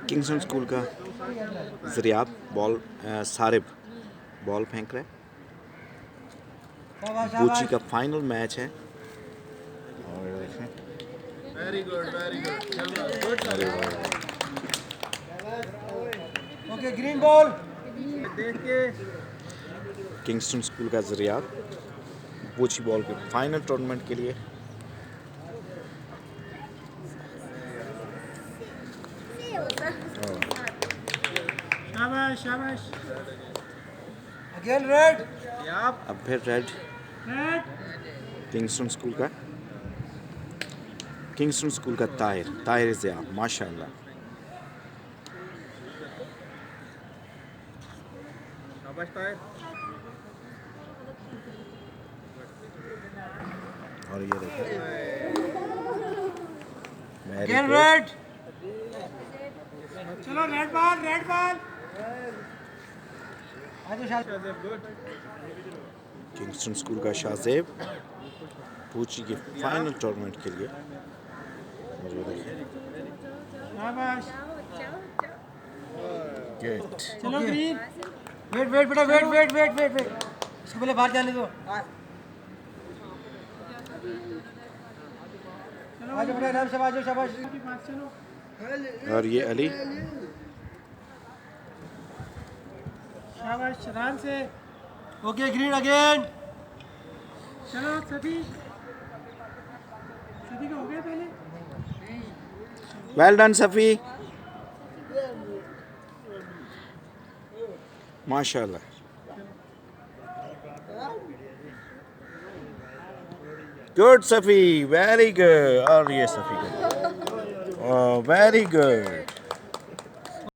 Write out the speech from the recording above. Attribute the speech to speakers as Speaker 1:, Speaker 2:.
Speaker 1: Kingston school का ज़रियात ball सारिब ball फेंक रहा है। बूची का फाइनल मैच है और
Speaker 2: वेरी गुड
Speaker 1: अरे वाह।
Speaker 3: Okay green ball.
Speaker 2: देख के
Speaker 1: किंगस्टन स्कूल का ज़रियात बूची बॉल के फाइनल टूर्नामेंट के लिए।
Speaker 2: शाबाश शाबाश
Speaker 3: अगेन रेड।
Speaker 1: अब फिर रेड
Speaker 2: रेड
Speaker 1: किंगस्टन स्कूल का ताहिर ज़िया माशाल्लाह।
Speaker 2: शाबाश ताहिर।
Speaker 1: और ये देखो
Speaker 3: अगेन रेड।
Speaker 2: चलो red ball red ball. Good
Speaker 1: Kingston school का शाहजेब बूची के फाइनल टूर्नामेंट के लिए। और ये देखो
Speaker 2: शाबाश।
Speaker 1: गुड।
Speaker 2: चलो ग्रीन।
Speaker 3: वेट वेट बेटा wait wait wait wait wait इसको पहले बाहर जाने दो।
Speaker 2: चलो
Speaker 3: आजो बेटा आराम से आजो शाबाश।
Speaker 2: के पास चलो।
Speaker 1: और ये अली
Speaker 2: शाबाश आराम से।
Speaker 3: Okay green again.
Speaker 2: चलो सभी का हो गया पहले।
Speaker 1: वेल डन सफ़ी माशाल्लाह। Good Safi very good. और ये सफ़ी वेरी गुड।